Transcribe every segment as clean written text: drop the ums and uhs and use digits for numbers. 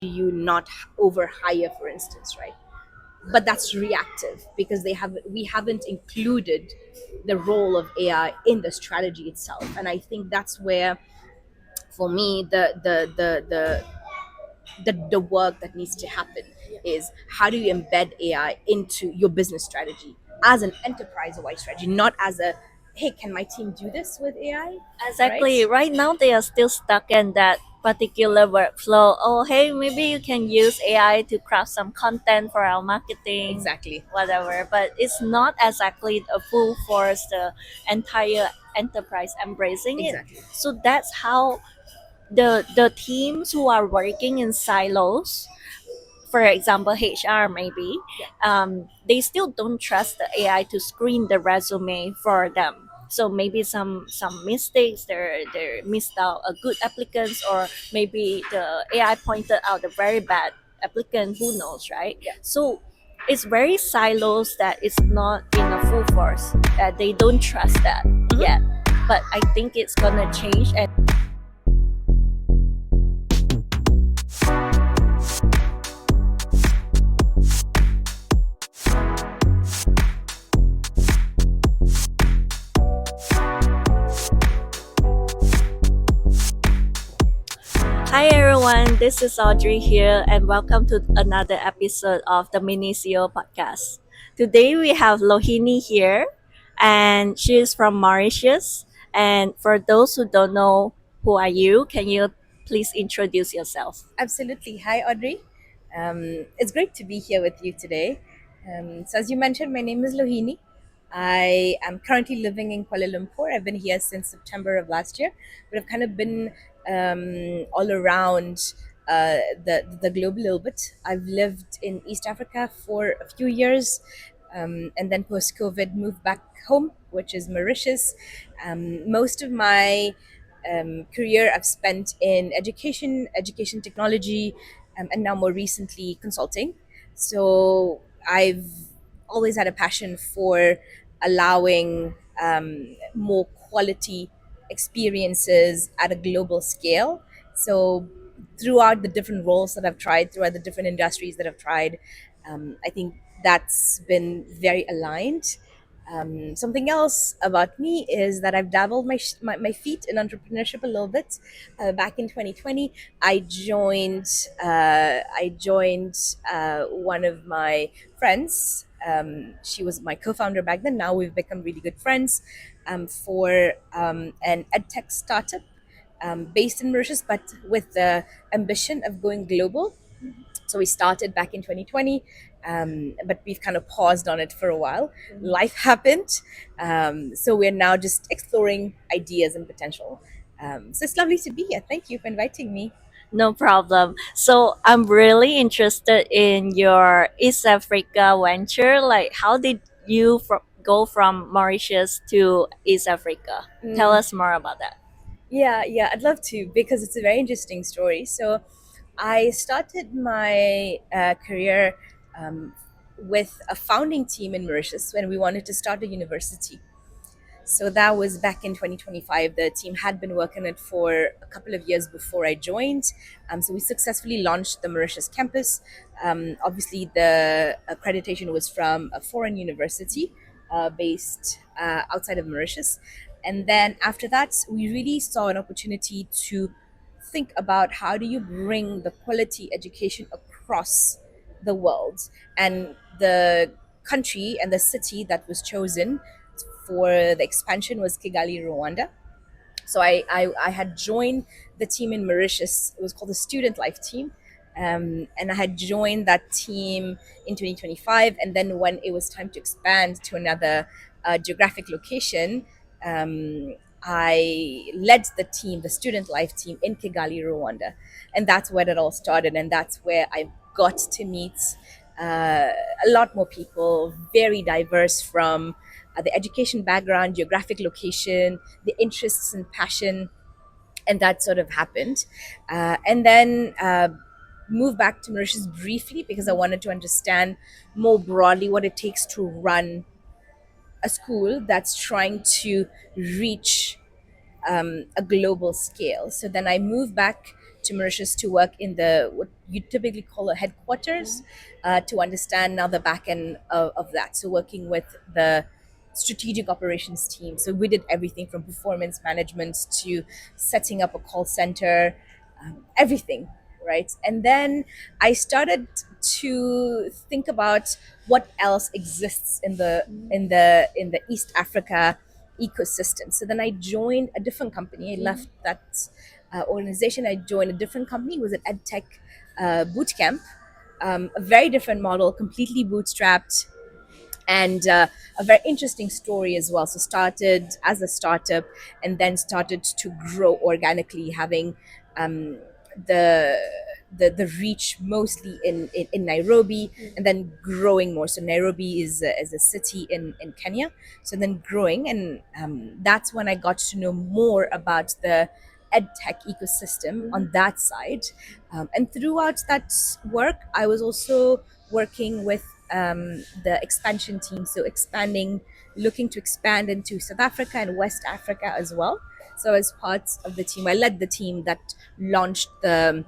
you not overhire, for instance, right? But that's reactive because we haven't included the role of AI in the strategy itself. And I think that's where, for me, the work that needs to happen is how do you embed AI into your business strategy as an enterprise-wide strategy, not as a, hey, can my team do this with AI, right? Exactly. Right now, they are still stuck in that particular workflow. Oh, hey, maybe you can use AI to craft some content for our marketing, Exactly. whatever. But it's not exactly a full force, the entire enterprise embracing it. Exactly. So that's how the teams who are working in silos, for example HR maybe, Yeah. they still don't trust the AI to screen the resume for them. So maybe some mistakes, they missed out a good applicants, or maybe the AI pointed out a very bad applicant, who knows, right? Yeah. So it's very silos, that it's not in a full force, that they don't trust that yet. Mhm. But I think it's gonna change. And hi everyone, this is Audrey here, and welcome to another episode of the Mini CEO podcast. Today we have Lohinee here, and she is from Mauritius. And for those who don't know, who are you? Can you please introduce yourself? Absolutely. Hi, Audrey. It's great to be here with you today. So, as you mentioned, my name is Lohinee. I am currently living in Kuala Lumpur. I've been here since September of last year, but I've kind of been all around the globe a little bit. I've lived in East Africa for a few years, and then post COVID moved back home, which is Mauritius. Most of my career I've spent in education technology, and now more recently consulting. So I've always had a passion for allowing more quality experiences at a global scale. So throughout the different roles that I've tried, throughout the different industries that I've tried, I think that's been very aligned. Something else about me is that I've dabbled my feet in entrepreneurship a little bit. Back in 2020, I joined one of my friends. She was my co-founder back then. Now we've become really good friends, for an edtech startup based in Mauritius, but with the ambition of going global. So we started back in 2020, but we've kind of paused on it for a while. Life happened. So we're now just exploring ideas and potential. So it's lovely to be here. Thank you for inviting me. No problem. So I'm really interested in your East Africa venture. Like, how did you go from Mauritius to East Africa? Tell Mm, us more about that. yeah, yeah, I'd love to because it's a very interesting story. So I started my career with a founding team in Mauritius when we wanted to start a university. So that was back in 2025. The team had been working it for a couple of years before I joined. So we successfully launched the Mauritius campus. Obviously, the accreditation was from a foreign university based outside of Mauritius. And then after that, we really saw an opportunity to think about how do you bring the quality education across the world. And the country and the city that was chosen for the expansion was Kigali, Rwanda. So I had joined the team in Mauritius. It was called the Student Life Team. And I had joined that team in 2025. And then when it was time to expand to another geographic location, I led the team, the Student Life Team in Kigali, Rwanda. And that's where it all started. And that's where I got to meet a lot more people, very diverse from the education background, geographic location, the interests and passion, and that sort of happened. And then moved back to Mauritius briefly because I wanted to understand more broadly what it takes to run a school that's trying to reach a global scale. So then I moved back to Mauritius to work in the what you typically call a headquarters, to understand now the back end of that. So working with the strategic operations team. So we did everything from performance management to setting up a call center, everything, right? And then I started to think about what else exists in the East Africa ecosystem. So then I joined a different company. I left that organization. I joined a different company. It was an ed tech boot camp, a very different model, completely bootstrapped, and a very interesting story as well. So started as a startup and then started to grow organically, having um, the the reach mostly in Nairobi, and then growing more. So Nairobi is a city in Kenya. So then growing, and that's when I got to know more about the ed tech ecosystem on that side. And throughout that work, I was also working with the expansion team, so expanding, looking to expand into South Africa and West Africa as well. So as part of the team, I led the team that launched the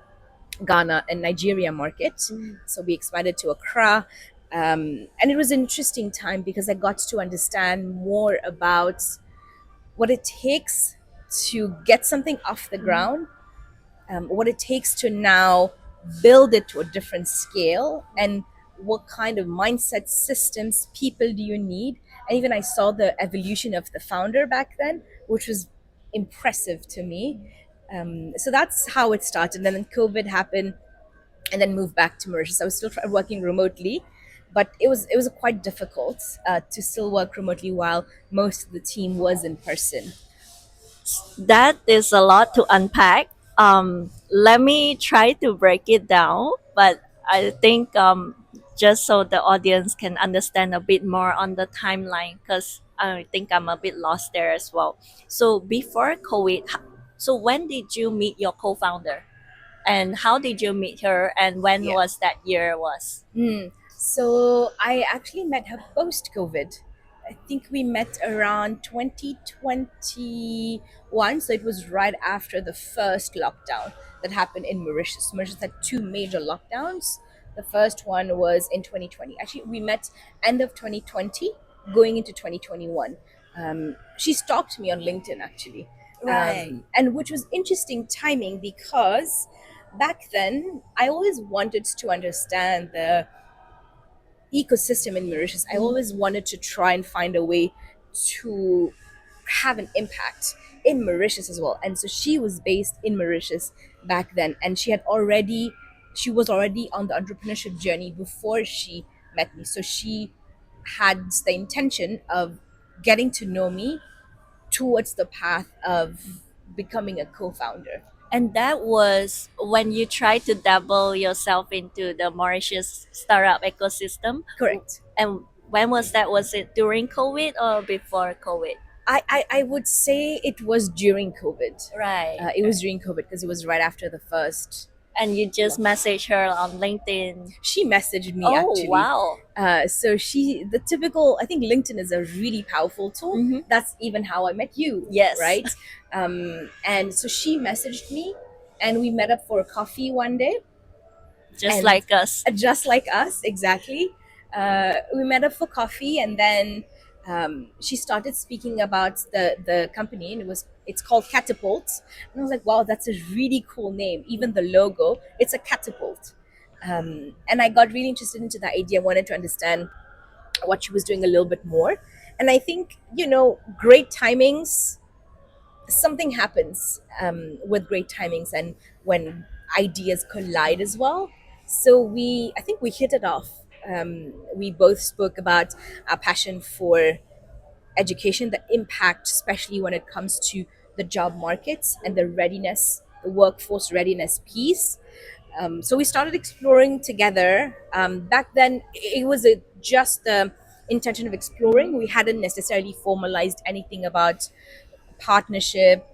Ghana and Nigeria market. So we expanded to Accra. And it was an interesting time because I got to understand more about what it takes to get something off the ground, what it takes to now build it to a different scale, and what kind of mindset, systems, people do you need. And even I saw the evolution of the founder back then, which was impressive to me. So that's how it started. And then COVID happened, and then moved back to Mauritius. I was still working remotely, but it was quite difficult to still work remotely while most of the team was in person. That is a lot to unpack. Let me try to break it down, but I think just so the audience can understand a bit more on the timeline, because I think I'm a bit lost there as well. So before COVID, so when did you meet your co-founder, and how did you meet her, and when Yeah. was that year was? So I actually met her post COVID. I think we met around 2021. So it was right after the first lockdown that happened in Mauritius. Mauritius had two major lockdowns. The first one was in 2020. Actually, we met end of 2020, going into 2021. She stalked me on LinkedIn, actually. Right. And which was interesting timing because back then I always wanted to understand the ecosystem in Mauritius. I always wanted to try and find a way to have an impact in Mauritius as well. And so she was based in Mauritius back then, and she was already on the entrepreneurship journey before she met me. So she had the intention of getting to know me towards the path of becoming a co-founder. And that was when you tried to dabble yourself into the Mauritius startup ecosystem. Correct. And when was that? Was it during COVID or before COVID? I would say it was during COVID. Right. It was during COVID because it was right after the first. And you just message her on LinkedIn. She messaged me Oh, actually. wow. So the typical, I think LinkedIn is a really powerful tool. That's even how I met you. Yes. Right. And so she messaged me, and we met up for a coffee one day. Just And like us. Just like us, exactly. We met up for coffee, and then she started speaking about the company, and it's called Catapult. And I was like, wow, that's a really cool name. Even the logo, it's a catapult. And I got really interested into that idea. I wanted to understand what she was doing a little bit more. And I think, great timings, something happens with great timings and when ideas collide as well. So I think we hit it off. We both spoke about our passion for education, the impact, especially when it comes to the job markets and the readiness, the workforce readiness piece. So we started exploring together. Back then, it was just the intention of exploring. We hadn't necessarily formalized anything about partnership,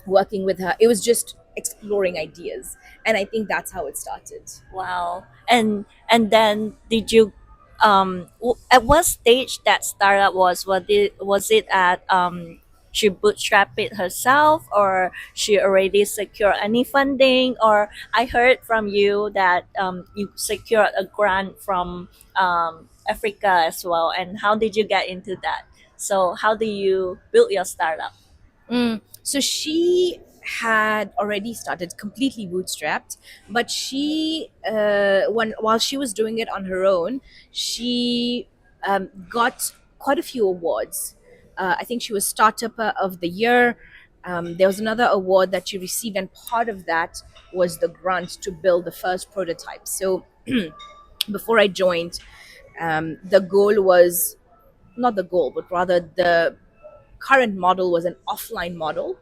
working with her. It was just exploring ideas, and I think that's how it started. Wow. And then did you at what stage that startup was? Was it at she bootstrapped it herself, or she already secured any funding? Or I heard from you that you secured a grant from Africa as well. And how did you get into that? So how do you build your startup? So she had already started completely bootstrapped, but she, when while she was doing it on her own, she got quite a few awards. I think she was Startup of the Year. There was another award that she received, and part of that was the grant to build the first prototype. So before I joined, the goal was not the goal, but rather the current model was an offline model.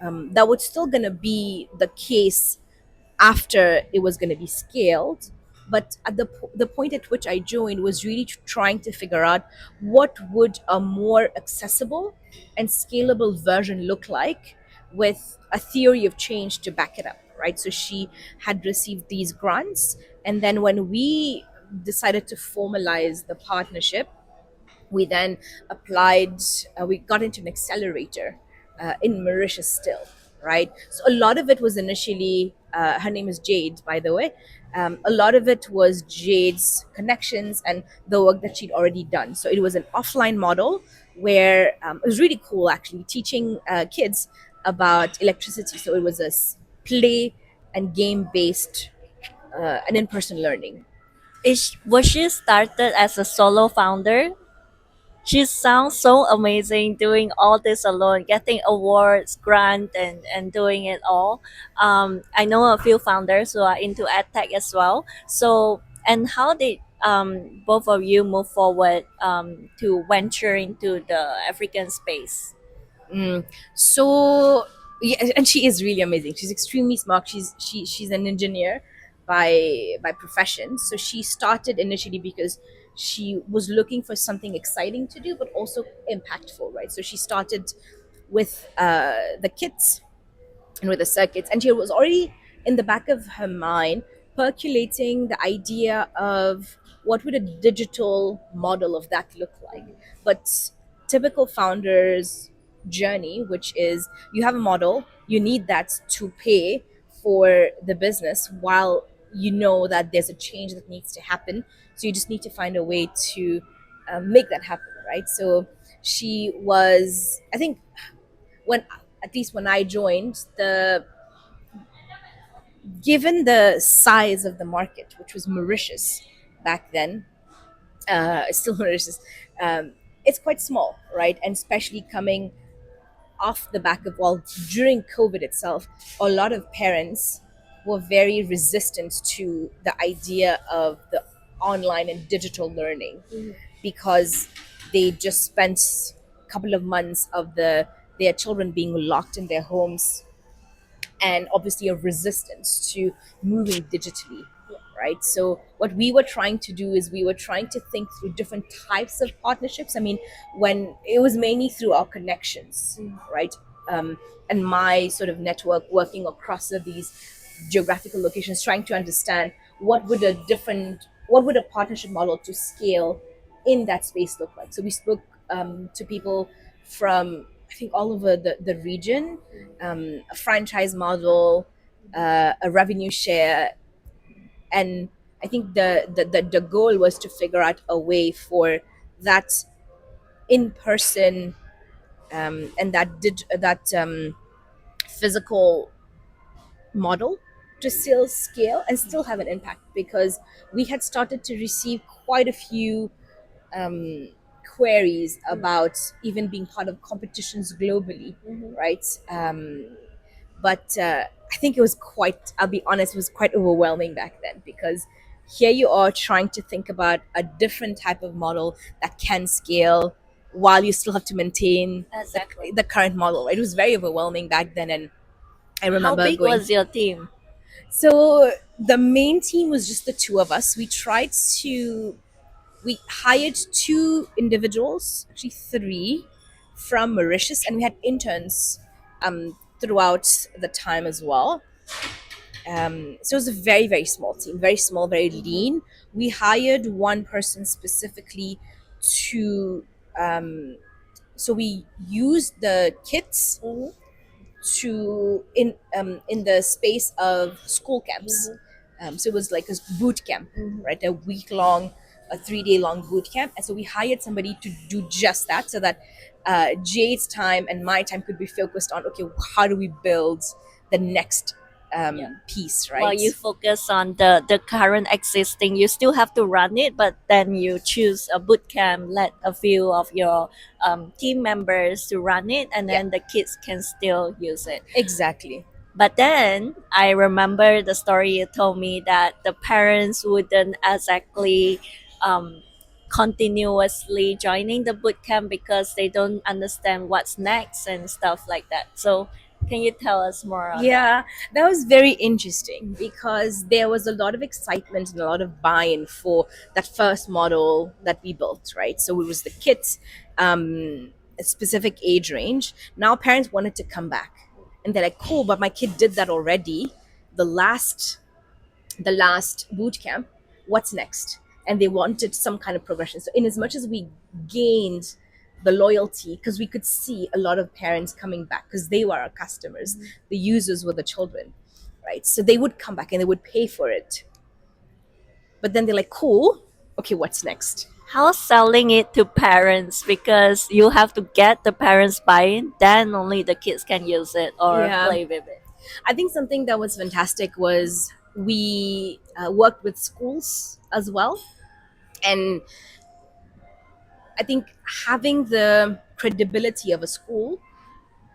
That was still going to be the case after it was going to be scaled. But at the point at which I joined was really trying to figure out what would a more accessible and scalable version look like with a theory of change to back it up, right? So she had received these grants, and then when we decided to formalize the partnership, we then applied, we got into an accelerator in Mauritius still, right? So a lot of it was initially, her name is Jade, by the way. A lot of it was Jade's connections and the work that she'd already done. So it was an offline model where it was really cool actually teaching kids about electricity. So it was play and game based and in person learning. Was she started as a solo founder? She sounds so amazing doing all this alone, getting awards, grant, and doing it all. I know a few founders who are into edtech as well. So, and how did both of you move forward to venture into the African space? Mm. So yeah, and she is really amazing. She's extremely smart. She's an engineer by profession. So she started initially because she was looking for something exciting to do, but also impactful, right? So she started with the kits and with the circuits. And she was already in the back of her mind percolating the idea of what would a digital model of that look like. But typical founders journey, which is you have a model, you need that to pay for the business while you know that there's a change that needs to happen. So you just need to find a way to make that happen, right? So she was, I think, when at least when I joined, the given the size of the market, which was Mauritius back then, it's still Mauritius, it's quite small, right? And especially coming off the back of, well, during COVID itself, a lot of parents were very resistant to the idea of the online and digital learning because they just spent a couple of months of their children being locked in their homes, and obviously a resistance to moving digitally, right? So what we were trying to do is we were trying to think through different types of partnerships. I mean, when it was mainly through our connections, right? And my sort of network working across these geographical locations, trying to understand what would a partnership model to scale in that space look like. So we spoke to people from, I think, all over the region, a franchise model, a revenue share, and I think the goal was to figure out a way for that in person, and that physical model to still scale and still have an impact, because we had started to receive quite a few um, queries about even being part of competitions globally, right? But I think it was quite, I'll be honest, it was quite overwhelming back then, because here you are trying to think about a different type of model that can scale while you still have to maintain Exactly. the current model, right? It was very overwhelming back then. And I How remember big going, was your team? so the main team was just the two of us. We hired two individuals, actually three, from Mauritius, and we had interns throughout the time as well. So it was a very, very small team, very small, very lean. We hired one person specifically to So we used the kits Mhm. to in the space of school camps. So it was like a boot camp, Mhm. right? A week long, a 3 day long boot camp, and so we hired somebody to do just that, so that Jade's time and my time could be focused on, okay, how do we build the next Yeah. piece, While right? you focus on the current existing, you still have to run it, but then you choose a boot camp, let a few of your team members to run it, and Yeah, then the kids can still use it. exactly. But then I remember the story you told me that the parents wouldn't exactly um, continuously joining the boot camp because they don't understand what's next and stuff like that. So can you tell us more on that? Yeah, that was very interesting because there was a lot of excitement and a lot of buy-in for that first model that we built, right? So it was the kits, a specific age range. Now parents wanted to come back, and they're like, "Cool, but my kid did that already. The last the last boot camp, what's next?" And they wanted some kind of progression. So in as much as we gained the loyalty, because we could see a lot of parents coming back because they were our customers, the users were the children, right? So they would come back and they would pay for it, but then they're like, cool, okay, what's next? How selling it to parents, because you have to get the parents buy-in, then only the kids can use it or Yeah, play with it. I think something that was fantastic was we worked with schools as well. And I think having the credibility of a school,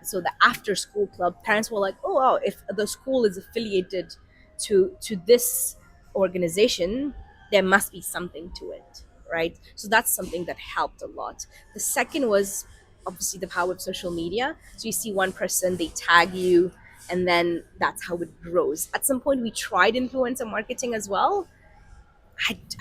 so the after school club, parents were like, oh wow, if the school is affiliated to this organization, there must be something to it, right? So that's something that helped a lot. The second was obviously the power of social media. So you see one person, they tag you, and then that's how it grows. At some point we tried influencer marketing as well.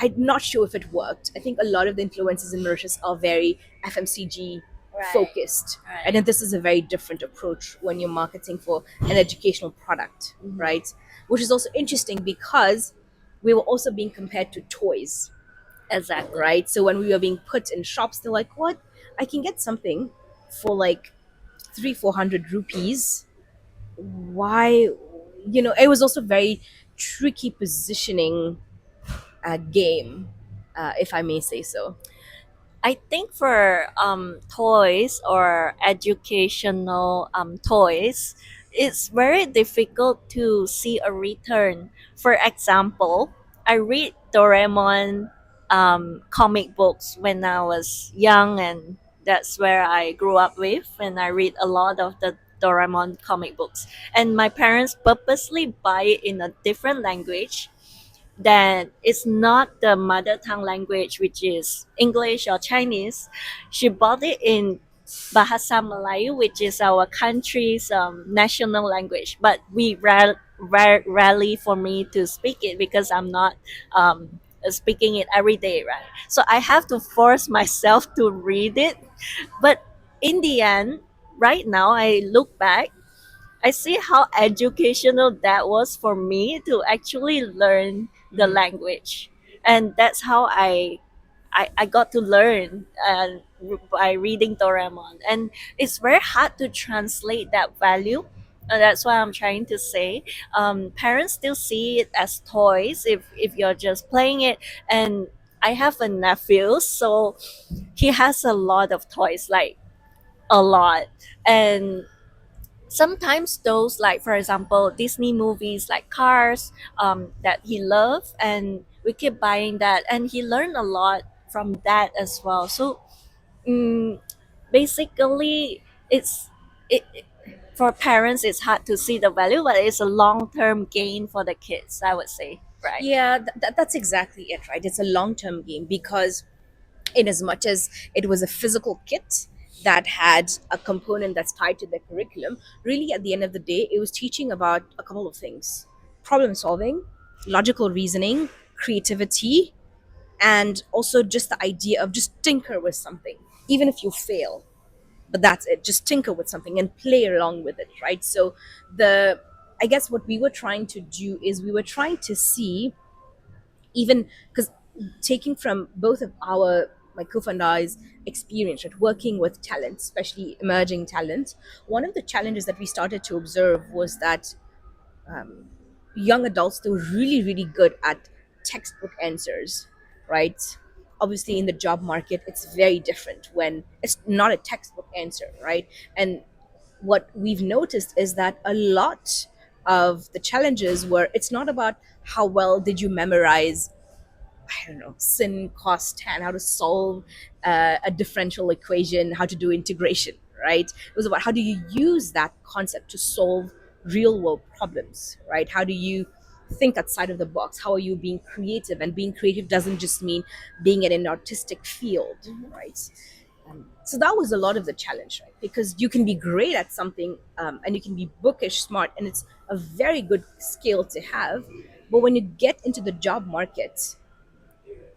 I'm not sure if it worked. I think a lot of the influencers in Mauritius are very FMCG Right. focused. And Right. then this is a very different approach when you're marketing for an educational product, Mhm. right? Which is also interesting because we were also being compared to toys, Exactly. right? So when we were being put in shops, they're like, what? I can get something for like 300-400 rupees. Why? It was also very tricky positioning game, if I may say so. I think for toys or educational toys, it's very difficult to see a return. For example, I read Doraemon comic books when I was young, and that's where I grew up with. And I read a lot of the Doraemon comic books. And my parents purposely buy it in a different language that it's not the mother tongue language, which is English or Chinese. She bought it in Bahasa Melayu, which is our country's national language. But we rarely for me to speak it because I'm not speaking it every day, right? So I have to force myself to read it. But in the end, right now, I look back, I see how educational that was for me to actually learn the Mhm. language. And that's how I got to learn by reading Doraemon. And it's very hard to translate that value. And that's what I'm trying to say. Parents still see it as toys if you're just playing it. And I have a nephew, so he has a lot of toys, like a lot. And sometimes those, like for example Disney movies like Cars, that he loved, and we keep buying that, and he learned a lot from that as well. So mm basically it for parents it's hard to see the value, but it's a long-term gain for the kids, I would say, right? Yeah, that's exactly it, right? It's a long term game because, in as much as it was a physical kit that had a component that's tied to the curriculum, really at the end of the day, it was teaching about a couple of things: problem solving, logical reasoning, creativity, and also just the idea of just tinker with something, even if you fail. But that's it, just tinker with something and play along with it, right? So the I guess what we were trying to do is we were trying to see, even because taking from both of our my co-founder's experience at working with talent, especially emerging talent, one of the challenges that we started to observe was that um, young adults, they were really, really good at textbook answers, right? Obviously, in the job market, it's very different when it's not a textbook answer, right? And what we've noticed is that a lot of the challenges were, it's not about how well did you memorize, I don't know, sin, cos, tan, how to solve a differential equation, how to do integration, right? It was about how do you use that concept to solve real world problems, right? How do you think outside of the box? How are you being creative? And being creative doesn't just mean being in an artistic field, right? So that was a lot of the challenge, right? Because you can be great at something, and you can be bookish smart, and it's a very good skill to have. But when you get into the job market,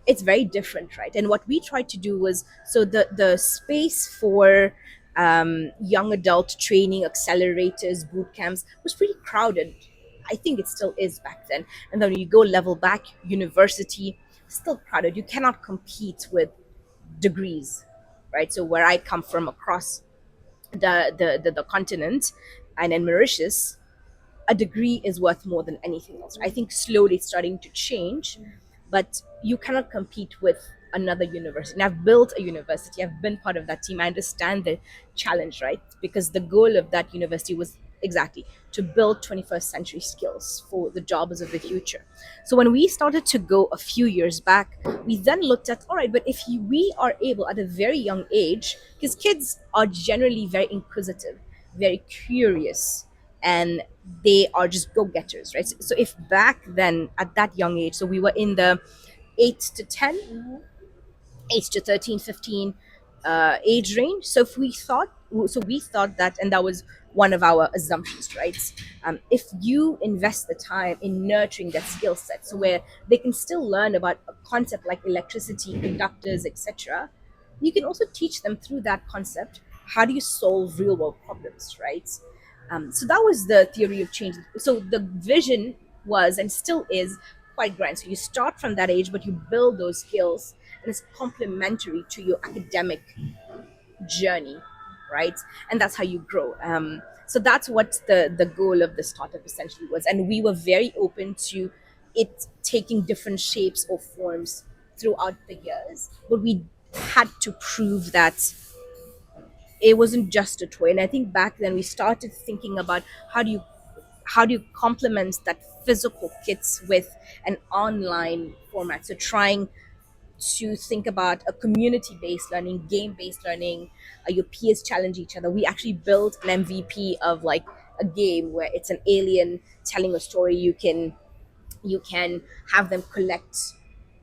it's very different, right? And what we tried to do was, so the space for young adult training accelerators, boot camps was pretty crowded. I think it still is back then. And then when you go level back, university, still crowded. You cannot compete with degrees, right? So where I come from, across the continent, and in Mauritius, a degree is worth more than anything else. I think slowly it's starting to change, but you cannot compete with another university. And I've built a university, I've been part of that team. I understand the challenge, right? Because the goal of that university was exactly to build 21st century skills for the jobs of the future. So when we started to go a few years back, we then looked at, all right, but if we are able at a very young age, because kids are generally very inquisitive, very curious, and they are just go-getters, right? So if back then at that young age, so we were in the 8 to 10, 8 to 13, 15 age range. So if we thought, so we thought that, and that was one of our assumptions, right? If you invest the time in nurturing that skill set, so where they can still learn about a concept like electricity, conductors, etc., you can also teach them through that concept how do you solve real world problems, right? So that was the theory of change. So the vision was, and still is, quite grand. So you start from that age, but you build those skills, and it's complementary to your academic journey, right? And that's how you grow. So that's what the goal of the startup essentially was, and we were very open to it taking different shapes or forms throughout the years, but we had to prove that it wasn't just a toy. And I think back then we started thinking about how do you complement that physical kits with an online format. So trying to think about a community-based learning, game-based learning. Your peers challenge each other. We actually built an MVP of like a game where it's an alien telling a story. You can have them collect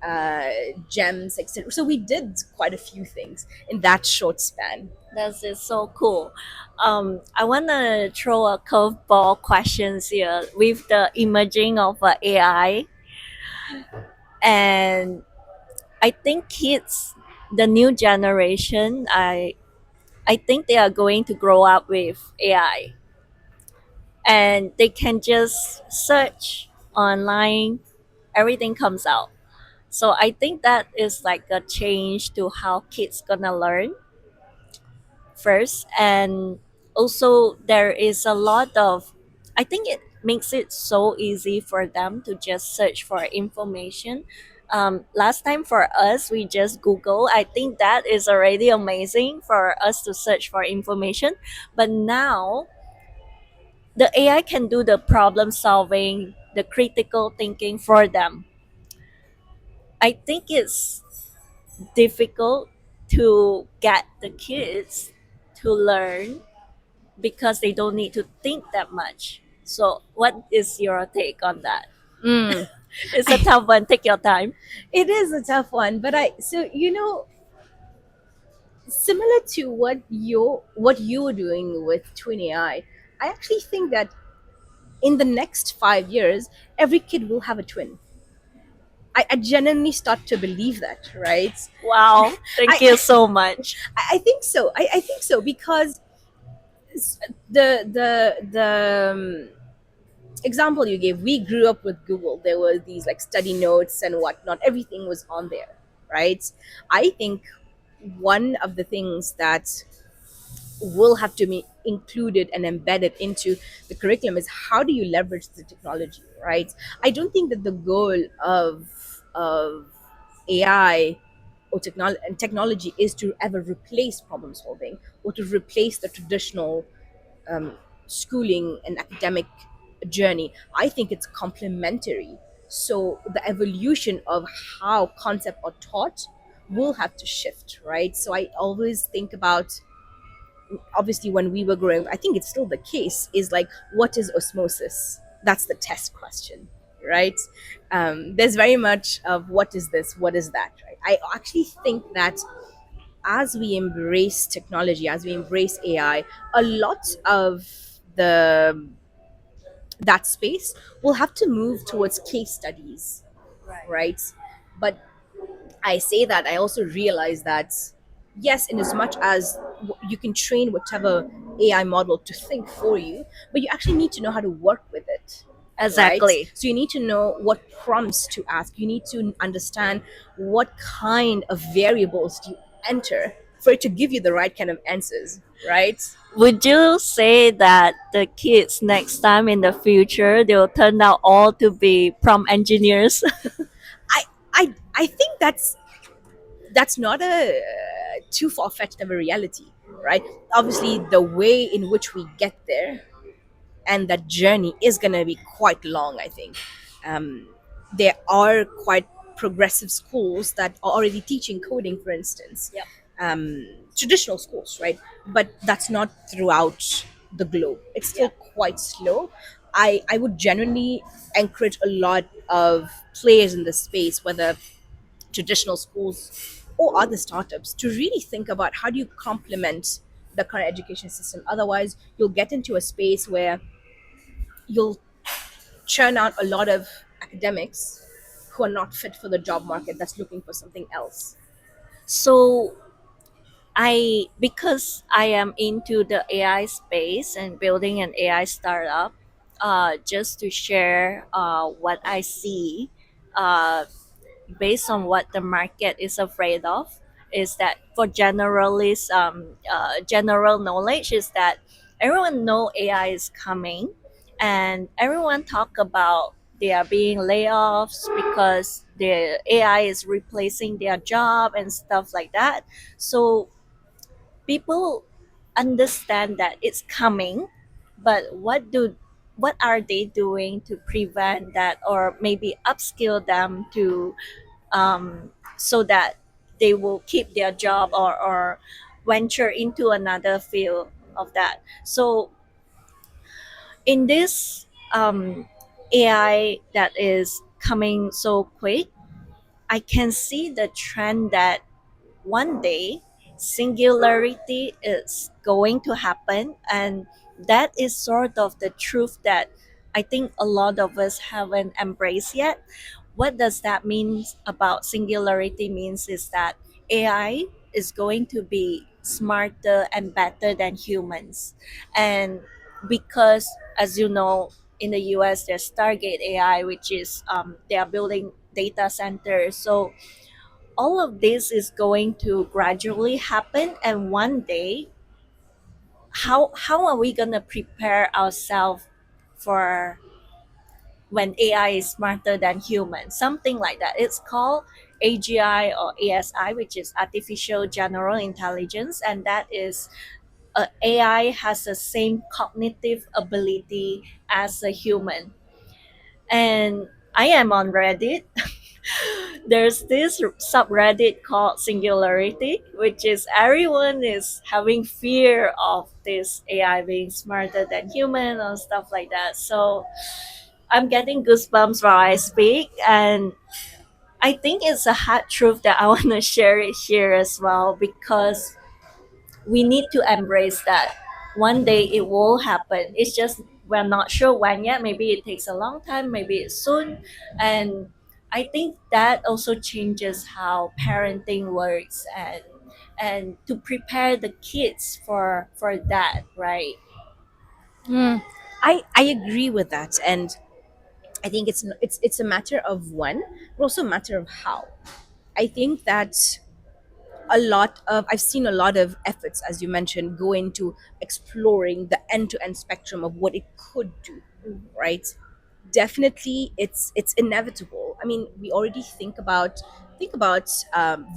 uh, gems, etc. So we did quite a few things in that short span. That is so cool. I want to throw a curveball questions here with the emerging of AI, and I think kids, the new generation, I think they are going to grow up with AI, and they can just search online, everything comes out. So I think that is like a change to how kids gonna learn first, and also there is a lot of, I think it makes it so easy for them to just search for information. Last time for us we just Google. I think that is already amazing for us to search for information, but now the AI can do the problem solving, the critical thinking for them. I think it's difficult to get the kids to learn because they don't need to think that much. So, what is your take on that? Mm. It's a tough one. Take your time. It is a tough one, but so similar to what you were doing with Twin AI, I actually think that in the next 5 years, every kid will have a twin. I genuinely start to believe that, right? Wow. Thank I you so much. I think so. I think so because the example you gave, we grew up with Google. There were these like study notes and whatnot. Everything was on there, right? I think one of the things that will have to be included and embedded into the curriculum is how do you leverage the technology, right? I don't think that the goal of AI or technology is to ever replace problem solving or to replace the traditional um, schooling and academic journey. I think it's complementary. So the evolution of how concepts are taught will have to shift, right? So I always think about, obviously when we were growing, I think it's still the case, is like, what is osmosis? That's the test question, right? There's very much of what is this, what is that, right? I actually think that as we embrace technology, as we embrace AI, a lot of the that space will have to move towards case studies, Right. right? But I say that, I also realize that, yes, in as much as you can train whatever AI model to think for you, but you actually need to know how to work with it, right? Exactly. So you need to know what prompts to ask. You need to understand what kind of variables do you enter for it to give you the right kind of answers, right? Would you say that the kids next time in the future they'll turn out all to be prompt engineers? I I think that's not a too far-fetched of a reality, right? Obviously the way in which we get there and that journey is going to be quite long, I think. um, there are quite progressive schools that are already teaching coding, for instance. Yep. Traditional schools, right? But that's not throughout the globe. It's Yeah. still quite slow. I would genuinely encourage a lot of players in this space, whether traditional schools or other startups, to really think about how do you complement the current education system. Otherwise you'll get into a space where you'll churn out a lot of academics who are not fit for the job market that's looking for something else. So I because I am into the AI space and building an AI startup, just to share what I see, uh, based on what the market is afraid of, is that for generalists, general knowledge is that everyone know AI is coming, and everyone talk about they are being layoffs because the AI is replacing their job and stuff like that. So people understand that it's coming, but what are they doing to prevent that, or maybe upskill them to, so that they will keep their job, or venture into another field of that. So in this AI that is coming so quick, I can see the trend that one day singularity is going to happen, and that is sort of the truth that I think a lot of us haven't embraced yet. What does that mean about singularity? Means is that AI is going to be smarter and better than humans. And because, as you know, in the US there's Stargate AI, which is, they are building data centers. So all of this is going to gradually happen, and one day, how are we going to prepare ourselves for when AI is smarter than humans, something like that. It's called AGI or ASI, which is artificial general intelligence, and that is, AI has the same cognitive ability as a human. And I am on Reddit. There's this subreddit called Singularity, which is everyone is having fear of this AI being smarter than human or stuff like that. So I'm getting goosebumps while I speak, and I think it's a hard truth that I want to share it here as well, because we need to embrace that. One day it will happen. It's just we're not sure when yet. Maybe it takes a long time, maybe it's soon. And I think that also changes how parenting works, and to prepare the kids for that, right? I agree with that, and I think it's a matter of when, but also a matter of how. I think that I've seen a lot of efforts, as you mentioned, go into exploring the end-to-end spectrum of what it could do, right? Definitely, it's inevitable. I mean, we already think about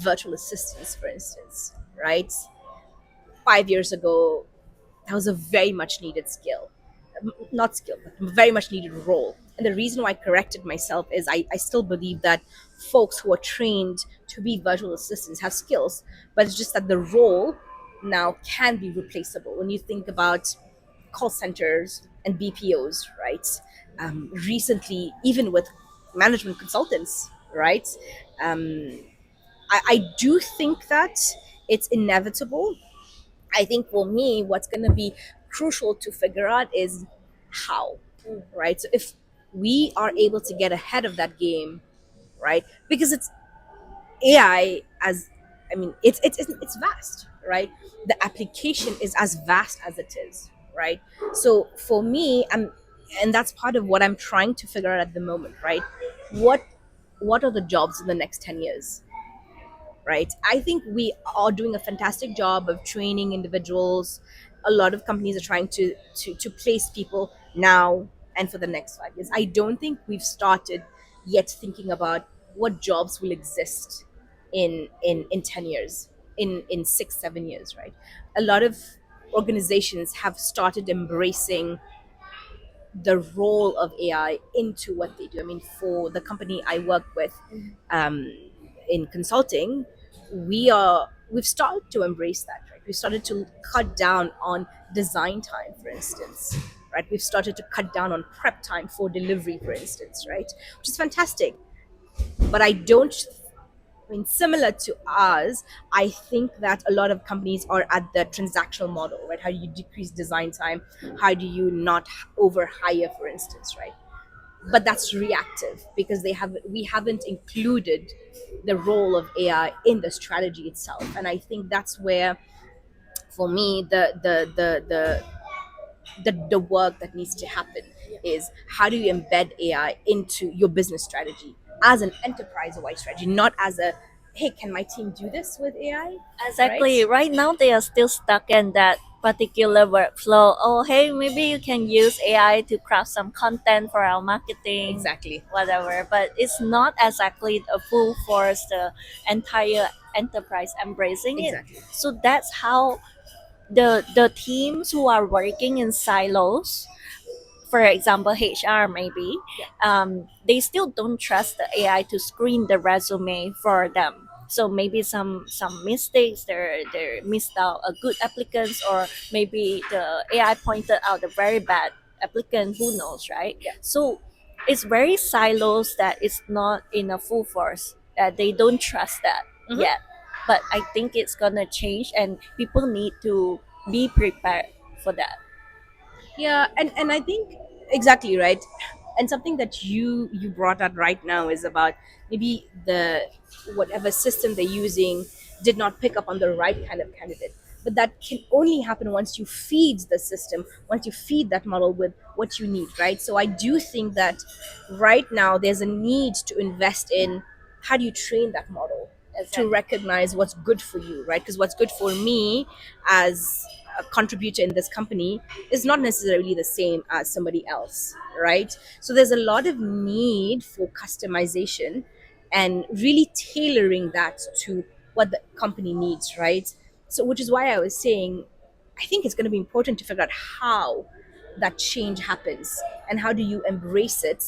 virtual assistants, for instance, right? 5 years ago, that was a very much needed skill. Not skill, but very much needed role. And the reason why I corrected myself is I still believe that folks who are trained to be virtual assistants have skills, but it's just that the role now can be replaceable. When you think about call centers and BPOs, right? Recently, even with management consultants, right? Um, I do think that it's inevitable. I think for me, what's going to be crucial to figure out is how, right? So if we are able to get ahead of that game, right? Because it's AI as, I mean, it's vast, right? The application is as vast as it is, right? So for me, and that's part of what I'm trying to figure out at the moment, right? What what are the jobs in the next 10 years, right? I think we are doing a fantastic job of training individuals. A lot of companies are trying to place people now and for the next 5 years. I don't think we've started yet thinking about what jobs will exist in 10 years, in 6 7 years, right? A lot of organizations have started embracing the role of AI into what they do. I mean, for the company I work with, um, in consulting, we've started to embrace that. Right, we've started to cut down on design time, for instance. Right, we've started to cut down on prep time for delivery, for instance. Right, which is fantastic. But I don't. I mean, similar to ours, I think that a lot of companies are at the transactional model, right? How do you decrease design time? How do you not overhire, for instance, right? But that's reactive because we haven't included the role of AI in the strategy itself. And I think that's where, for me, the work that needs to happen is how do you embed AI into your business strategy as an enterprise-wide strategy, not as a, hey, can my team do this with AI, right? Exactly. Right now, they are still stuck in that particular workflow. Oh, hey, maybe you can use AI to craft some content for our marketing, Exactly. whatever. But it's not exactly a full force, the entire enterprise embracing it. Exactly. So that's how the teams who are working in silos, for example HR maybe, Yeah. they still don't trust the AI to screen the resume for them. So maybe some mistakes, they missed out a good applicants, or maybe the AI pointed out a very bad applicant, who knows, right? Yeah. So it's very silos, that it's not in a full force, that they don't trust that Mhm. yet. But I think it's gonna change, and people need to be prepared for that. Yeah, and I think exactly right. And something that you brought out right now is about maybe the whatever system they're using did not pick up on the right kind of candidate. But that can only happen once you feed the system, once you feed that model with what you need, right? So I do think that right now there's a need to invest in how do you train that model to Exactly. recognize what's good for you, right? Because what's good for me as a contributor in this company is not necessarily the same as somebody else, right? So there's a lot of need for customization and really tailoring that to what the company needs, right? So, which is why I was saying, I think it's going to be important to figure out how that change happens and how do you embrace it,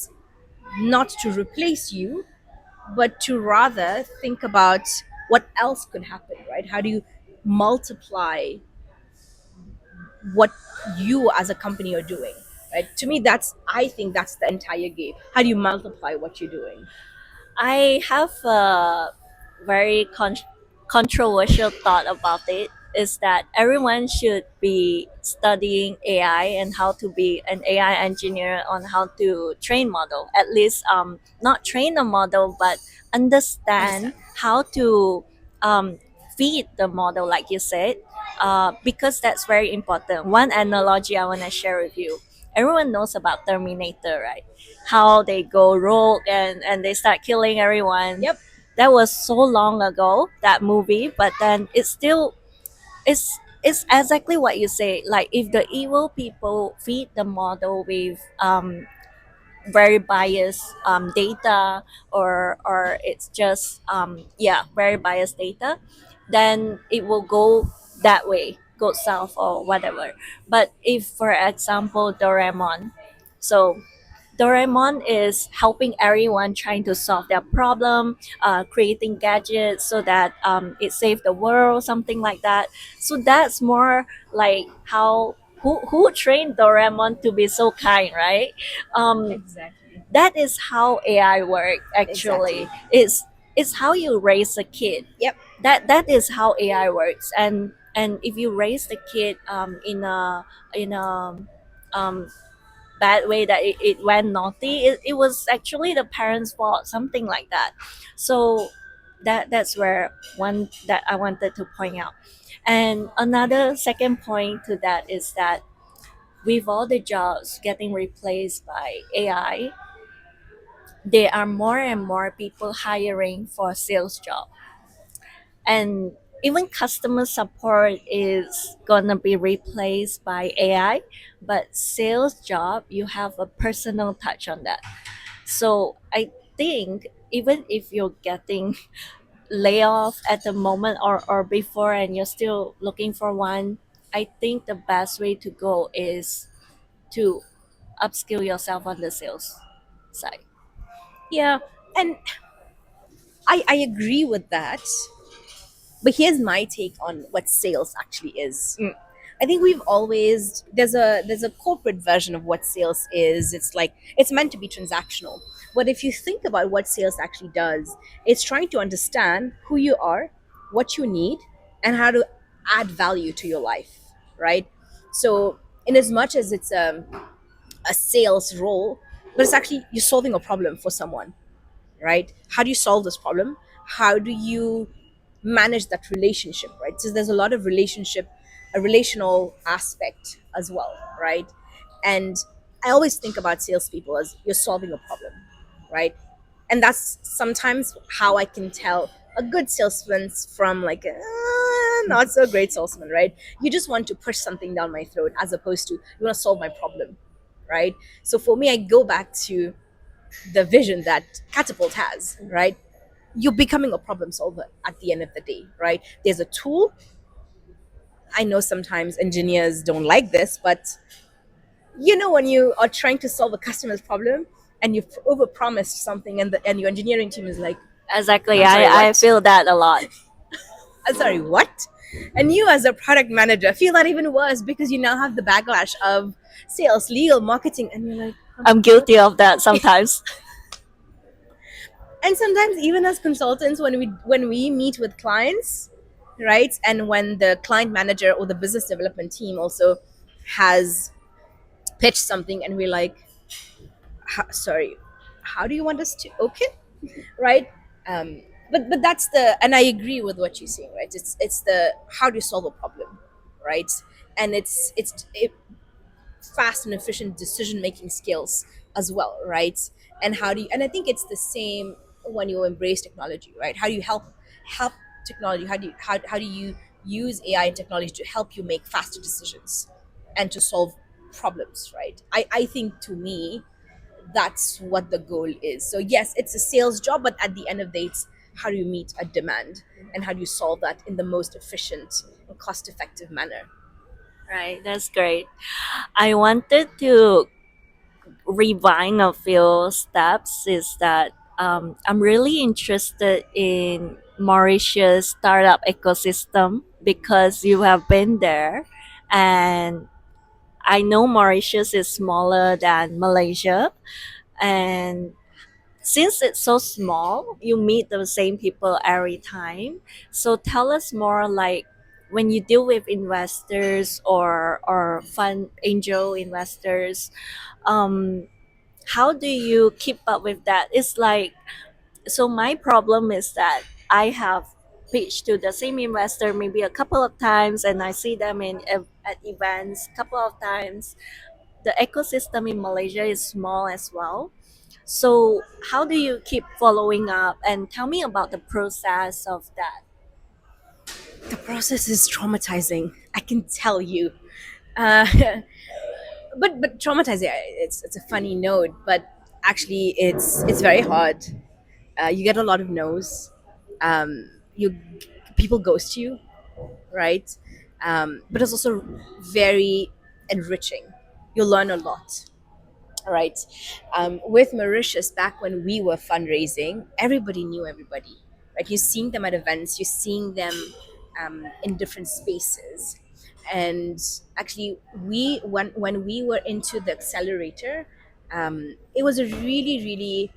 not to replace you, but to rather think about what else could happen, right? How do you multiply what you as a company are doing, right? To me, I think that's the entire game. How do you multiply what you're doing? I have a very controversial thought about it, is that everyone should be studying AI and how to be an AI engineer, on how to train model. At least not train a model, but understand Understand. how to feed the model, like you said, because that's very important. One analogy I want to share with you. Everyone knows about Terminator, right? How they go rogue and they start killing everyone. Yep. that was so long ago, that movie, but then it's exactly what you say. Like if the evil people feed the model with very biased data, or it's just yeah, very biased data, then it will go that way, go south or whatever. But if, for example, Doraemon, so Doraemon is helping everyone trying to solve their problem, creating gadgets so that it saves the world, something like that. So that's more like how who trained Doraemon to be so kind, right? Um, Exactly. that is how AI work. Actually, Exactly. it's how you raise a kid. Yep. That is how AI works. And if you raise the kid in a um, bad way, that it went naughty, it was actually the parents' fault, something like that. So that's where one that I wanted to point out. And another second point to that is that with all the jobs getting replaced by AI, there are more and more people hiring for sales job, and even customer support is gonna be replaced by AI, but sales job, you have a personal touch on that. So I think even if you're getting layoff at the moment, or before, and you're still looking for one, I think the best way to go is to upskill yourself on the sales side. Yeah, and I agree with that. But here's my take on what sales actually is. I think we've always there's a corporate version of what sales is. It's like it's meant to be transactional. But if you think about what sales actually does, it's trying to understand who you are, what you need, and how to add value to your life, right? So in as much as it's a sales role, but it's actually you're solving a problem for someone, right? How do you solve this problem? How do you manage that relationship, right? So there's a lot of a relational aspect as well, right? And I always think about salespeople as you're solving a problem, right? And that's sometimes how I can tell a good salesman from like a not so great salesman, right? You just want to push something down my throat as opposed to you want to solve my problem, right? So for me, I go back to the vision that Catapult has, right? You're becoming a problem solver at the end of the day, right? There's a tool. I know sometimes engineers don't like this, but when you are trying to solve a customer's problem and you've overpromised something, and your engineering team is like, Exactly. I'm sorry, I what? feel that a lot. I'm sorry, what? And you, as a product manager, feel that even worse because you now have the backlash of sales, legal, marketing, and you're like, I'm what? guilty of that sometimes. And sometimes even as consultants, when we meet with clients, right, and when the client manager or the business development team also has pitched something, and we're like, sorry, how do you want us to, okay, right? But that's the, and I agree with what you're saying, right? It's the how do you solve a problem, right? And it fast and efficient decision making skills as well, right? And how do you, and I think it's the same when you embrace technology, right? How do you help technology? How do you use AI and technology to help you make faster decisions and to solve problems, right? I think, to me, that's what the goal is. So yes, it's a sales job, but at the end of the day, it's how do you meet a demand and how do you solve that in the most efficient and cost effective manner. Right, that's great. I wanted to rewind a few steps. Is that I'm really interested in Mauritius startup ecosystem because you have been there, and I know Mauritius is smaller than Malaysia, and since it's so small, you meet the same people every time. So tell us more, like when you deal with investors or fund angel investors, um, how do you keep up with that? It's like, so my problem is that I have pitched to the same investor maybe a couple of times, and I see them at events a couple of times. The ecosystem in Malaysia is small as well. So, how do you keep following up? And tell me about the process of that. The process is traumatizing. I can tell you. Uh, but traumatizing. It's a funny note, but actually, it's very hard. You get a lot of no's. You People ghost you, right? But it's also very enriching. You learn a lot, right? With Mauritius, back when we were fundraising, everybody knew everybody, right? You're seeing them at events, you're seeing them in different spaces. And actually, when we were into the accelerator, it was a really, really,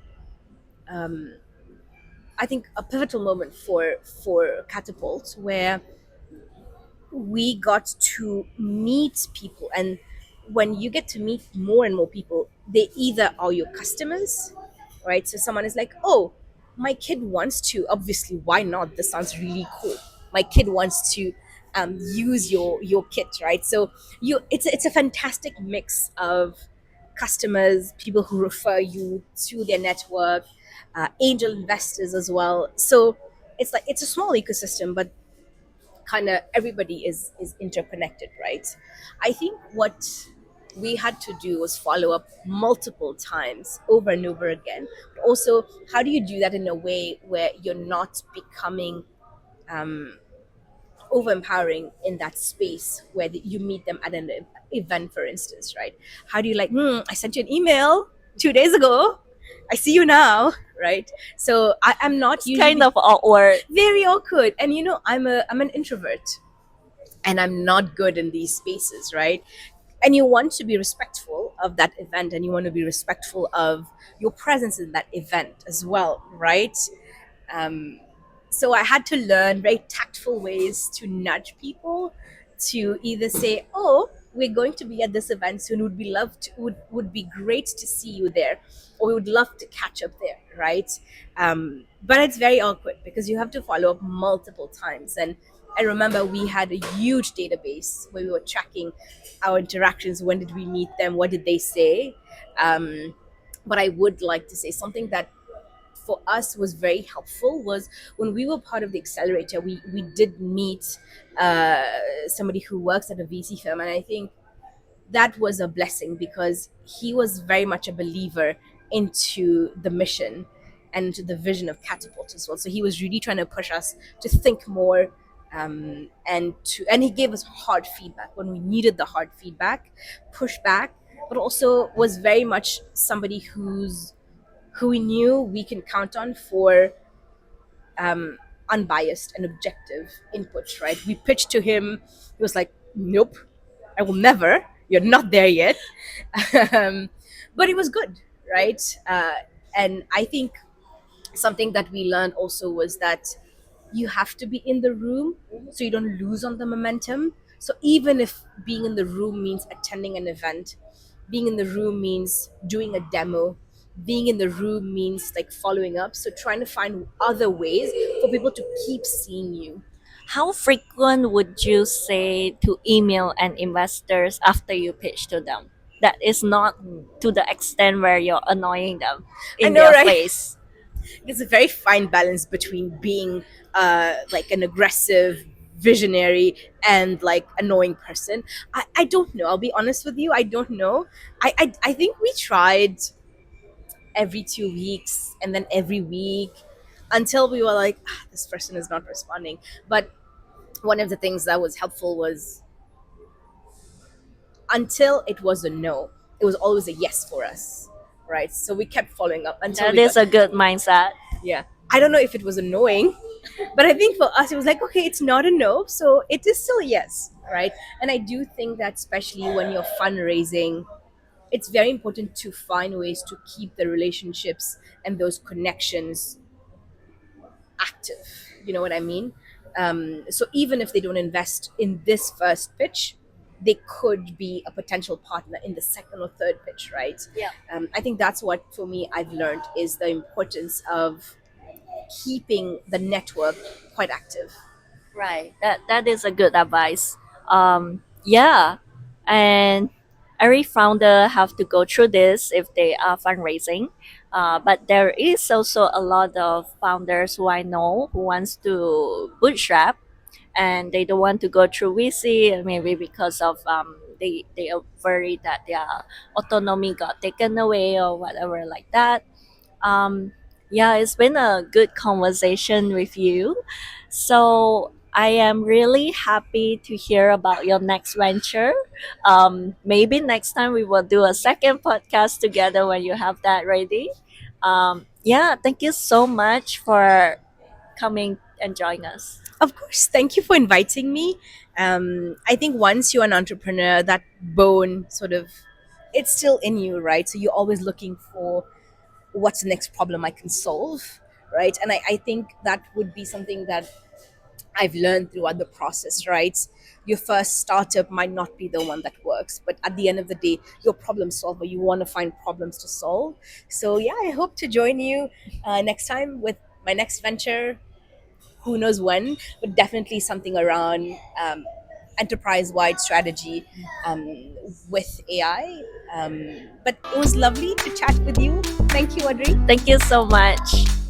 um, I think, a pivotal moment for Catapult, where we got to meet people. And when you get to meet more and more people, they either are your customers, right? So someone is like, oh, my kid wants to, obviously, why not, this sounds really cool, my kid wants to use your kit, right? So it's a fantastic mix of customers, people who refer you to their network, angel investors as well. So it's a small ecosystem, but kind of everybody is interconnected, right? I think what we had to do was follow up multiple times over and over again. But also, how do you do that in a way where you're not becoming um, over empowering in that space where you meet them at an event, for instance, right? How do you, like, I sent you an email 2 days ago, I see you now, right? So I'm not It's kind usually, of awkward. very awkward. And I'm an introvert, and I'm not good in these spaces, right? And you want to be respectful of that event, and you want to be respectful of your presence in that event as well, right? Um, so I had to learn very tactful ways to nudge people to either say, "Oh, we're going to be at this event soon. Would be great to see you there, or we would love to catch up there." Right? But it's very awkward because you have to follow up multiple times. And I remember we had a huge database where we were tracking our interactions. When did we meet them? What did they say? But I would like to say something that for us was very helpful was when we were part of the accelerator, we did meet uh, somebody who works at a VC firm. And I think that was a blessing because he was very much a believer into the mission and into the vision of Catapult as well. So he was really trying to push us to think more, and he gave us hard feedback when we needed the hard feedback, push back, but also was very much somebody who we knew we can count on for um, unbiased and objective inputs, right? We pitched to him. He was like, nope, I will never. You're not there yet. um, but it was good, right? And I think something that we learned also was that you have to be in the room so you don't lose on the momentum. So even if being in the room means attending an event, being in the room means doing a demo, being in the room means like following up. So trying to find other ways for people to keep seeing you. How frequent would you say to email and investors after you pitch to them? That is not to the extent where you're annoying them I in know, their right? face. It's a very fine balance between being like an aggressive visionary and like annoying person. I don't know, I'll be honest with you, I don't know. I think we tried every 2 weeks and then every week until we were like, this person is not responding. But one of the things that was helpful was until it was a no, it was always a yes for us, right? So we kept following up until That we got, is a good mindset. yeah. I don't know if it was annoying, but I think for us it was like, okay, it's not a no, so it is still a yes, right? And I do think that especially when you're fundraising, it's very important to find ways to keep the relationships and those connections active. You know what I mean? So even if they don't invest in this first pitch, they could be a potential partner in the second or third pitch, right? Yeah. I think that's what, for me, I've learned is the importance of keeping the network quite active. Right. That is a good advice. Yeah. And every founder have to go through this if they are fundraising. But there is also a lot of founders who I know who wants to bootstrap, and they don't want to go through VC, maybe because of they are worried that their autonomy got taken away or whatever like that. um, yeah, it's been a good conversation with you. So I am really happy to hear about your next venture. Maybe next time we will do a second podcast together when you have that ready. Yeah, thank you so much for coming and joining us. Of course, thank you for inviting me. I think once you're an entrepreneur, that bone sort of it's still in you, right? So you're always looking for what's the next problem I can solve, right? And I think that would be something that I've learned throughout the process, right? Your first startup might not be the one that works, but at the end of the day, you're a problem solver. You want to find problems to solve. So, yeah, I hope to join you next time with my next venture. Who knows when, but definitely something around enterprise wide strategy with AI. But it was lovely to chat with you. Thank you, Audrey. Thank you so much.